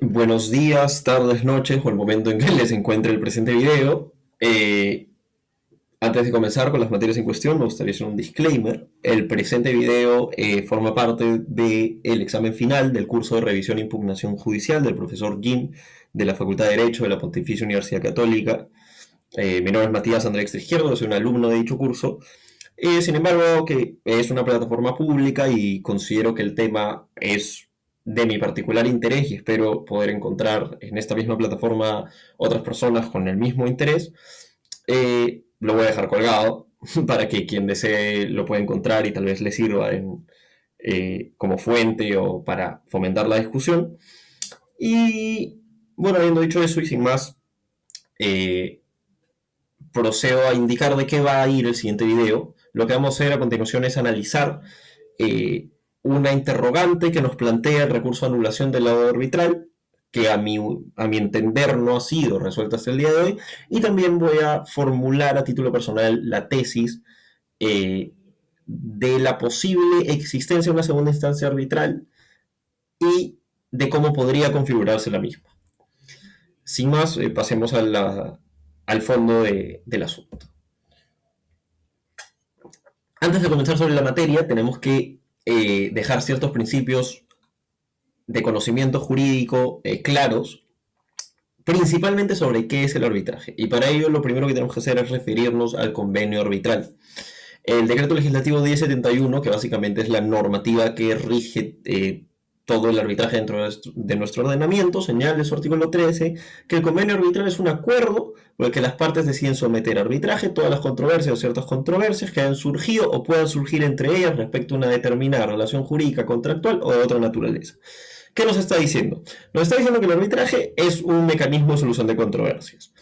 Buenos días, tardes, noches o el momento en que les encuentre el presente video. Antes de comenzar con las materias en cuestión, me gustaría hacer un disclaimer. El presente video forma parte del examen final del curso de revisión e impugnación judicial del profesor Jim de la Facultad de Derecho de la Pontificia Universidad Católica. Mi nombre es Matías Andrés Izquierdo, soy un alumno de dicho curso. Sin embargo, que es una plataforma pública y considero que el tema es de mi particular interés y espero poder encontrar en esta misma plataforma otras personas con el mismo interés. Lo voy a dejar colgado para que quien desee lo pueda encontrar y tal vez le sirva como fuente o para fomentar la discusión. Y bueno, habiendo dicho eso y sin más, eh, procedo a indicar de qué va a ir el siguiente video. Lo que vamos a hacer a continuación es analizar eh, una interrogante que nos plantea el recurso de anulación del laudo arbitral, que a mi entender no ha sido resuelta hasta el día de hoy, y también voy a formular a título personal la tesis eh, de la posible existencia de una segunda instancia arbitral y de cómo podría configurarse la misma. Sin más, pasemos al fondo del asunto. Antes de comenzar sobre la materia, tenemos que dejar ciertos principios de conocimiento jurídico claros, principalmente sobre qué es el arbitraje. Y para ello lo primero que tenemos que hacer es referirnos al convenio arbitral. El decreto legislativo 1071, que básicamente es la normativa que rige todo el arbitraje dentro de nuestro ordenamiento, señala en su artículo 13 que el convenio arbitral es un acuerdo por el que las partes deciden someter a arbitraje todas las controversias o ciertas controversias que hayan surgido o puedan surgir entre ellas respecto a una determinada relación jurídica, contractual o de otra naturaleza. ¿Qué nos está diciendo? Nos está diciendo que el arbitraje es un mecanismo de solución de controversias.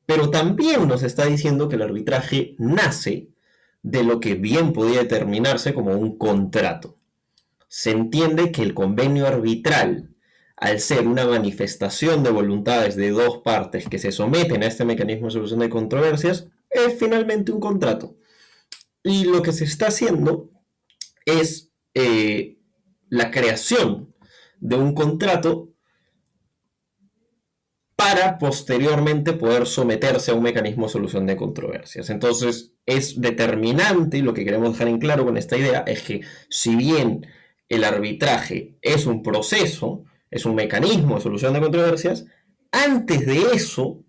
Pero también nos está diciendo que el arbitraje nace de lo que bien podía determinarse como un contrato. Se entiende que el convenio arbitral, al ser una manifestación de voluntades de dos partes que se someten a este mecanismo de solución de controversias, es finalmente un contrato. Y lo que se está haciendo es la creación de un contrato para posteriormente poder someterse a un mecanismo de solución de controversias. Entonces, es determinante, y lo que queremos dejar en claro con esta idea es que si bien el arbitraje es un proceso, es un mecanismo de solución de controversias, antes de eso,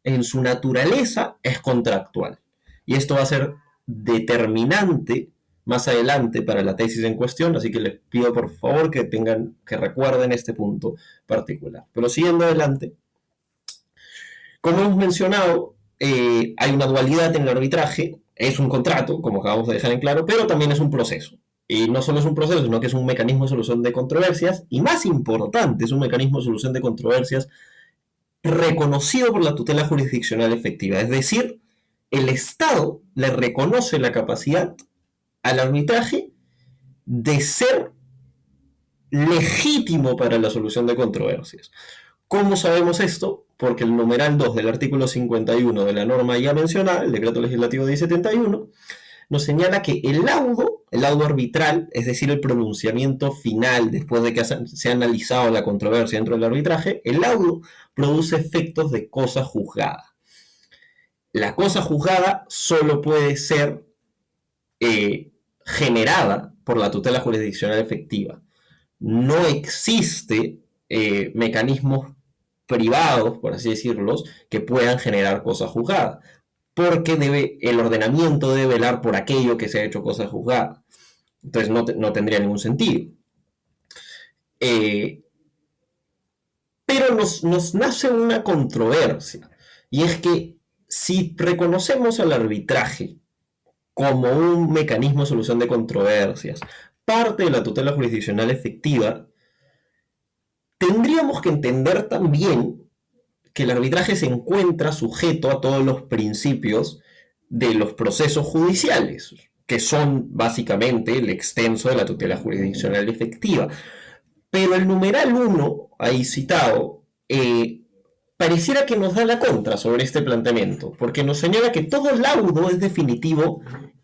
en su naturaleza, es contractual. Y esto va a ser determinante más adelante para la tesis en cuestión, así que les pido por favor que recuerden este punto particular. Pero siguiendo adelante, como hemos mencionado, hay una dualidad en el arbitraje, es un contrato, como acabamos de dejar en claro, pero también es un proceso. Y no solo es un proceso, sino que es un mecanismo de solución de controversias, y más importante, es un mecanismo de solución de controversias reconocido por la tutela jurisdiccional efectiva. Es decir, el Estado le reconoce la capacidad al arbitraje de ser legítimo para la solución de controversias. ¿Cómo sabemos esto? Porque el numeral 2 del artículo 51 de la norma ya mencionada, el decreto legislativo 1071, nos señala que el laudo arbitral, es decir, el pronunciamiento final después de que se ha analizado la controversia dentro del arbitraje, el laudo produce efectos de cosa juzgada. La cosa juzgada solo puede ser generada por la tutela jurisdiccional efectiva. No existe mecanismos privados, por así decirlos, que puedan generar cosa juzgada, porque el ordenamiento debe velar por aquello que se ha hecho cosa juzgada. Entonces no tendría ningún sentido. Pero nos nace una controversia, y es que si reconocemos al arbitraje como un mecanismo de solución de controversias, parte de la tutela jurisdiccional efectiva, tendríamos que entender también que el arbitraje se encuentra sujeto a todos los principios de los procesos judiciales, que son básicamente el extenso de la tutela jurisdiccional efectiva. Pero el numeral 1, ahí citado, pareciera que nos da la contra sobre este planteamiento, porque nos señala que todo laudo es definitivo,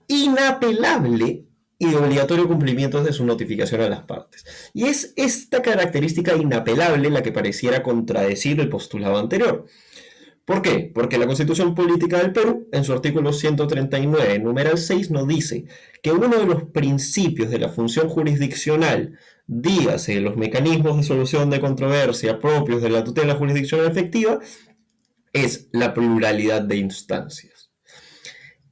inapelable y de obligatorio cumplimiento de su notificación a las partes. Y es esta característica inapelable la que pareciera contradecir el postulado anterior. ¿Por qué? Porque la Constitución Política del Perú, en su artículo 139, numeral 6, nos dice que uno de los principios de la función jurisdiccional, dígase los mecanismos de solución de controversia propios de la tutela jurisdiccional efectiva, es la pluralidad de instancias.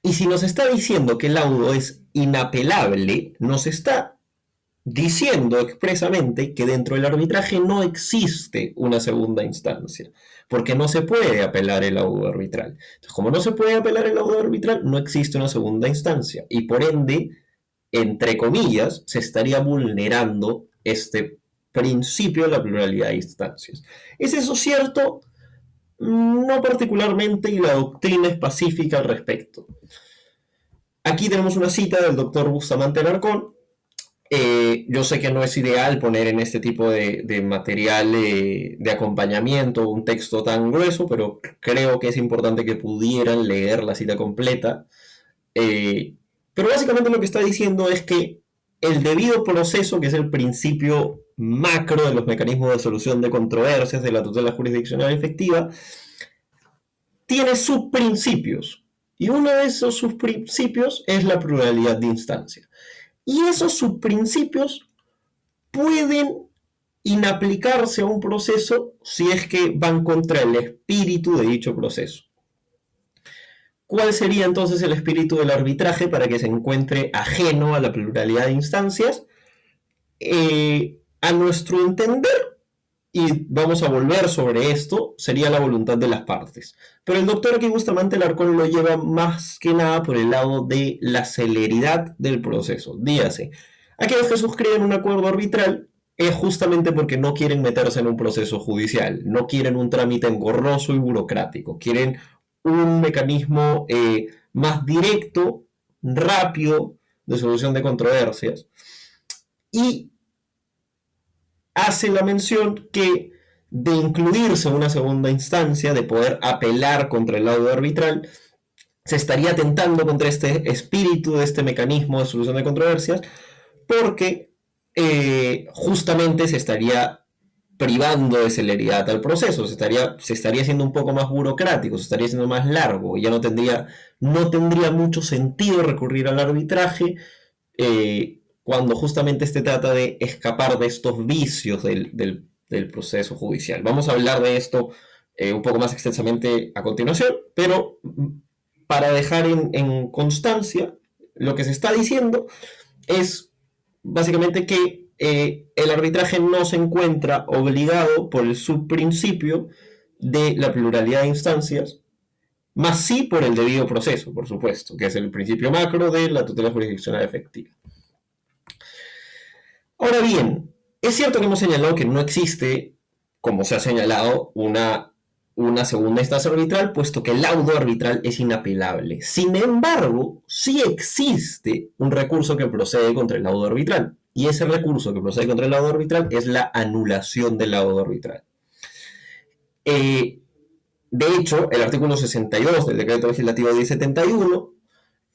Y si nos está diciendo que el laudo es inapelable, nos está diciendo expresamente que dentro del arbitraje no existe una segunda instancia, porque no se puede apelar el laudo arbitral. Entonces, como no se puede apelar el laudo arbitral, no existe una segunda instancia, y por ende, entre comillas, se estaría vulnerando este principio de la pluralidad de instancias. ¿Es eso cierto? No particularmente, y la doctrina es pacífica al respecto. Aquí tenemos una cita del doctor Bustamante Alarcón. Yo sé que no es ideal poner en este tipo de material de acompañamiento un texto tan grueso, pero creo que es importante que pudieran leer la cita completa. Pero básicamente lo que está diciendo es que el debido proceso, que es el principio macro de los mecanismos de solución de controversias de la tutela jurisdiccional efectiva, tiene subprincipios. Y uno de esos subprincipios es la pluralidad de instancias. Y esos subprincipios pueden inaplicarse a un proceso si es que van contra el espíritu de dicho proceso. ¿Cuál sería entonces el espíritu del arbitraje para que se encuentre ajeno a la pluralidad de instancias? A nuestro entender, y vamos a volver sobre esto, sería la voluntad de las partes. Pero el doctor aquí Bustamante Alarcón lo lleva más que nada por el lado de la celeridad del proceso. Dígase, aquellos que suscriben un acuerdo arbitral es justamente porque no quieren meterse en un proceso judicial, no quieren un trámite engorroso y burocrático, quieren un mecanismo más directo, rápido, de solución de controversias. Y hace la mención que de incluirse una segunda instancia, de poder apelar contra el laudo arbitral, se estaría atentando contra este espíritu de este mecanismo de solución de controversias, porque justamente se estaría privando de celeridad al proceso, se estaría haciendo un poco más burocrático, se estaría haciendo más largo, y ya no tendría mucho sentido recurrir al arbitraje, cuando justamente se trata de escapar de estos vicios del proceso judicial. Vamos a hablar de esto un poco más extensamente a continuación, pero para dejar en constancia, lo que se está diciendo es básicamente que el arbitraje no se encuentra obligado por el subprincipio de la pluralidad de instancias, más sí por el debido proceso, por supuesto, que es el principio macro de la tutela jurisdiccional efectiva. Ahora bien, es cierto que hemos señalado que no existe, como se ha señalado, una segunda instancia arbitral, puesto que el laudo arbitral es inapelable. Sin embargo, sí existe un recurso que procede contra el laudo arbitral. Y ese recurso que procede contra el laudo arbitral es la anulación del laudo arbitral. De hecho, el artículo 62 del Decreto Legislativo 1071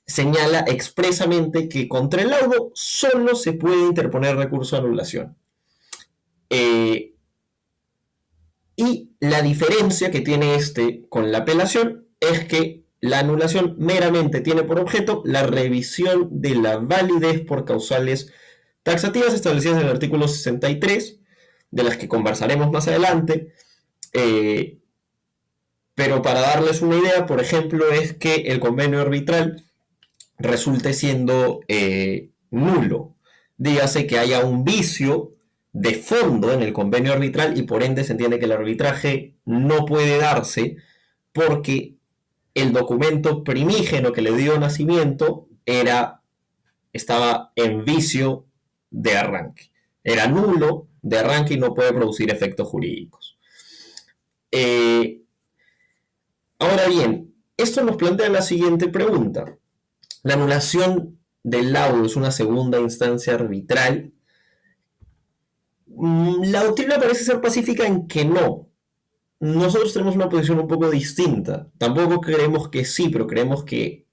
señala expresamente que contra el laudo solo se puede interponer recurso de anulación. Y la diferencia que tiene este con la apelación es que la anulación meramente tiene por objeto la revisión de la validez por causales taxativas establecidas en el artículo 63, de las que conversaremos más adelante. Pero para darles una idea, por ejemplo, es que el convenio arbitral resulte siendo nulo. Dígase que haya un vicio de fondo en el convenio arbitral y por ende se entiende que el arbitraje no puede darse porque el documento primígeno que le dio nacimiento estaba en vicio de arranque. Era nulo de arranque y no puede producir efectos jurídicos. Ahora bien, esto nos plantea la siguiente pregunta. ¿La anulación del laudo es una segunda instancia arbitral? La doctrina parece ser pacífica en que no. Nosotros tenemos una posición un poco distinta. Tampoco creemos que sí, pero creemos que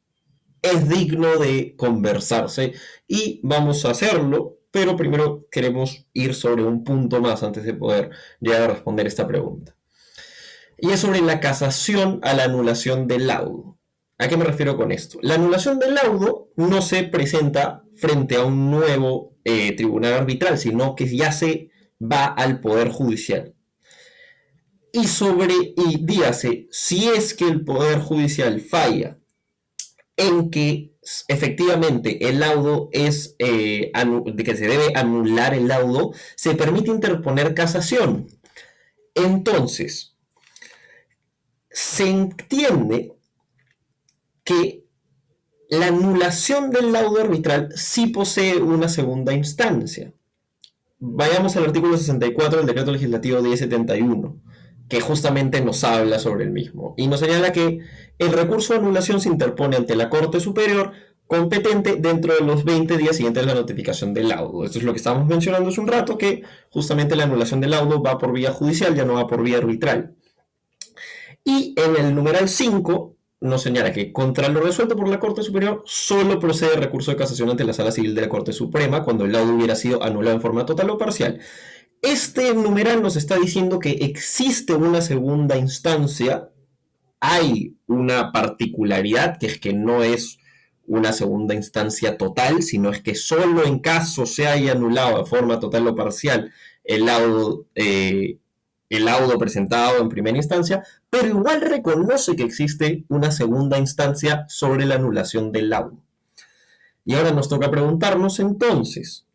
es digno de conversarse y vamos a hacerlo, pero primero queremos ir sobre un punto más antes de poder llegar a responder esta pregunta. Y es sobre la casación a la anulación del laudo. ¿A qué me refiero con esto? La anulación del laudo no se presenta frente a un nuevo tribunal arbitral, sino que ya se va al Poder Judicial. Y dígase, si es que el Poder Judicial falla en que efectivamente el laudo es de que se debe anular el laudo, se permite interponer casación. Entonces, se entiende que la anulación del laudo arbitral sí posee una segunda instancia. Vayamos al artículo 64 del Decreto Legislativo 1071, que justamente nos habla sobre el mismo, y nos señala que el recurso de anulación se interpone ante la Corte Superior competente dentro de los 20 días siguientes de la notificación del laudo. Esto es lo que estábamos mencionando hace un rato, que justamente la anulación del laudo va por vía judicial, ya no va por vía arbitral. Y en el numeral 5 nos señala que contra lo resuelto por la Corte Superior solo procede el recurso de casación ante la Sala Civil de la Corte Suprema cuando el laudo hubiera sido anulado en forma total o parcial. Este numeral nos está diciendo que existe una segunda instancia. Hay una particularidad, que es que no es una segunda instancia total, sino es que solo en caso se haya anulado de forma total o parcial el laudo presentado en primera instancia, pero igual reconoce que existe una segunda instancia sobre la anulación del laudo. Y ahora nos toca preguntarnos entonces,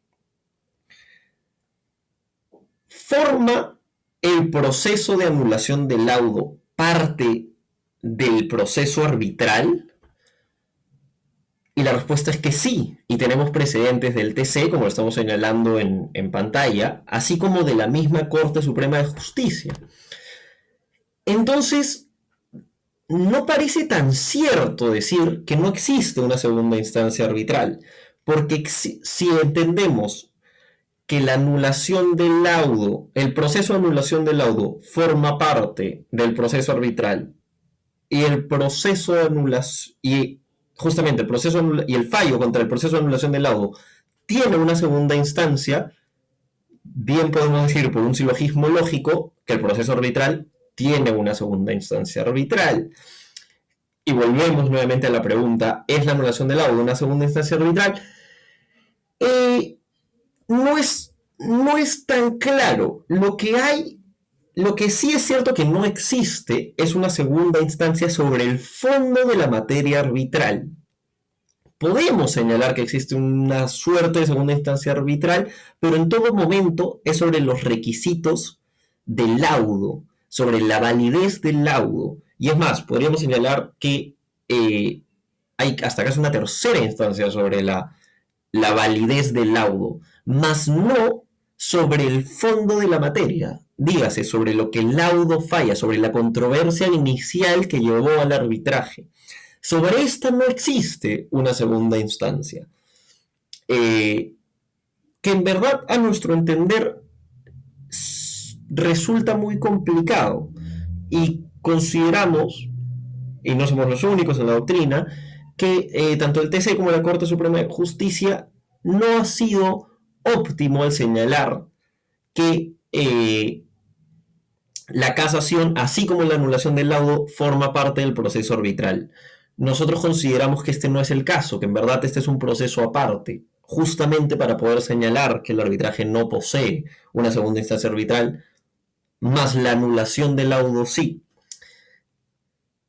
¿forma el proceso de anulación del laudo parte del proceso arbitral? Y la respuesta es que sí, y tenemos precedentes del TC, como lo estamos señalando en pantalla, así como de la misma Corte Suprema de Justicia. Entonces, no parece tan cierto decir que no existe una segunda instancia arbitral, porque si entendemos que la anulación del laudo, el proceso de anulación del laudo forma parte del proceso arbitral, y el proceso de anulación, y justamente el proceso y el fallo contra el proceso de anulación del laudo tiene una segunda instancia, bien podemos decir por un silogismo lógico que el proceso arbitral tiene una segunda instancia arbitral. Y volvemos nuevamente a la pregunta, ¿es la anulación del laudo una segunda instancia arbitral? No es tan claro. Lo que sí es cierto que no existe es una segunda instancia sobre el fondo de la materia arbitral. Podemos señalar que existe una suerte de segunda instancia arbitral, pero en todo momento es sobre los requisitos del laudo, sobre la validez del laudo. Y es más, podríamos señalar que hay hasta casi una tercera instancia sobre la validez del laudo, más no sobre el fondo de la materia, dígase, sobre lo que el laudo falla, sobre la controversia inicial que llevó al arbitraje. Sobre esta no existe una segunda instancia, que en verdad, a nuestro entender, resulta muy complicado, y consideramos, y no somos los únicos en la doctrina, que tanto el TC como la Corte Suprema de Justicia no ha sido óptimo al señalar que la casación, así como la anulación del laudo, forma parte del proceso arbitral. Nosotros consideramos que este no es el caso, que en verdad este es un proceso aparte, justamente para poder señalar que el arbitraje no posee una segunda instancia arbitral, más la anulación del laudo sí.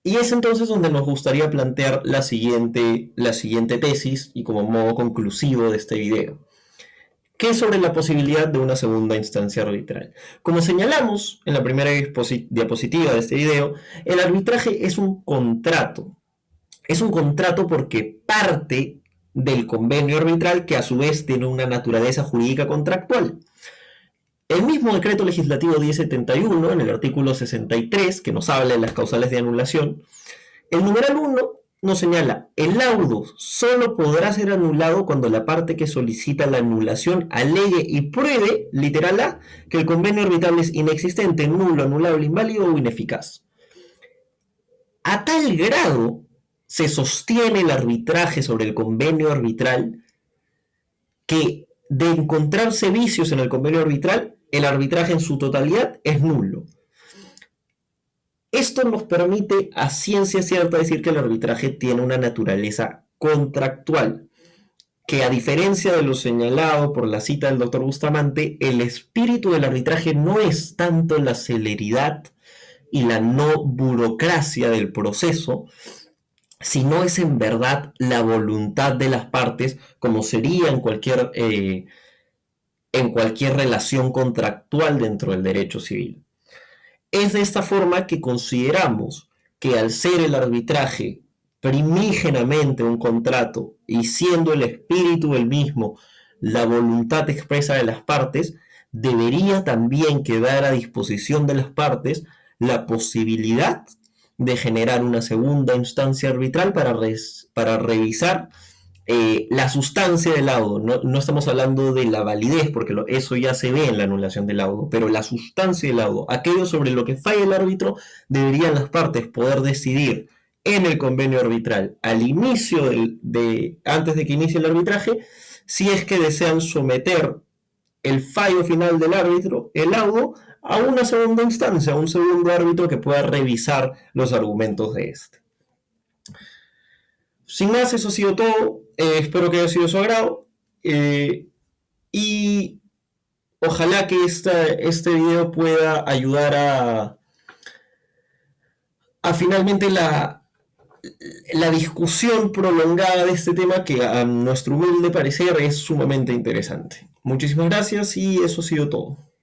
Y es entonces donde nos gustaría plantear la siguiente tesis, y como modo conclusivo de este video, que es sobre la posibilidad de una segunda instancia arbitral. Como señalamos en la primera diapositiva de este video, el arbitraje es un contrato. Es un contrato porque parte del convenio arbitral, que a su vez tiene una naturaleza jurídica contractual. El mismo decreto legislativo 1071, en el artículo 63, que nos habla de las causales de anulación, el numeral 1 nos señala: el laudo solo podrá ser anulado cuando la parte que solicita la anulación alegue y pruebe, literal A, que el convenio arbitral es inexistente, nulo, anulable, inválido o ineficaz. A tal grado se sostiene el arbitraje sobre el convenio arbitral, que de encontrarse vicios en el convenio arbitral, el arbitraje en su totalidad es nulo. Esto nos permite a ciencia cierta decir que el arbitraje tiene una naturaleza contractual, que a diferencia de lo señalado por la cita del doctor Bustamante, el espíritu del arbitraje no es tanto la celeridad y la no burocracia del proceso, sino es en verdad la voluntad de las partes, como sería en cualquier relación contractual dentro del derecho civil. Es de esta forma que consideramos que al ser el arbitraje primígenamente un contrato y siendo el espíritu del mismo la voluntad expresa de las partes, debería también quedar a disposición de las partes la posibilidad de generar una segunda instancia arbitral para revisar la sustancia del laudo. No estamos hablando de la validez, porque eso ya se ve en la anulación del laudo, pero la sustancia del laudo, aquello sobre lo que falla el árbitro, deberían las partes poder decidir en el convenio arbitral, al inicio antes de que inicie el arbitraje, si es que desean someter el fallo final del árbitro, el laudo, a una segunda instancia, a un segundo árbitro que pueda revisar los argumentos de este. Sin más, eso ha sido todo. Espero que haya sido de su agrado. Y ojalá que este video pueda ayudar a finalmente la discusión prolongada de este tema, que a nuestro humilde parecer es sumamente interesante. Muchísimas gracias y eso ha sido todo.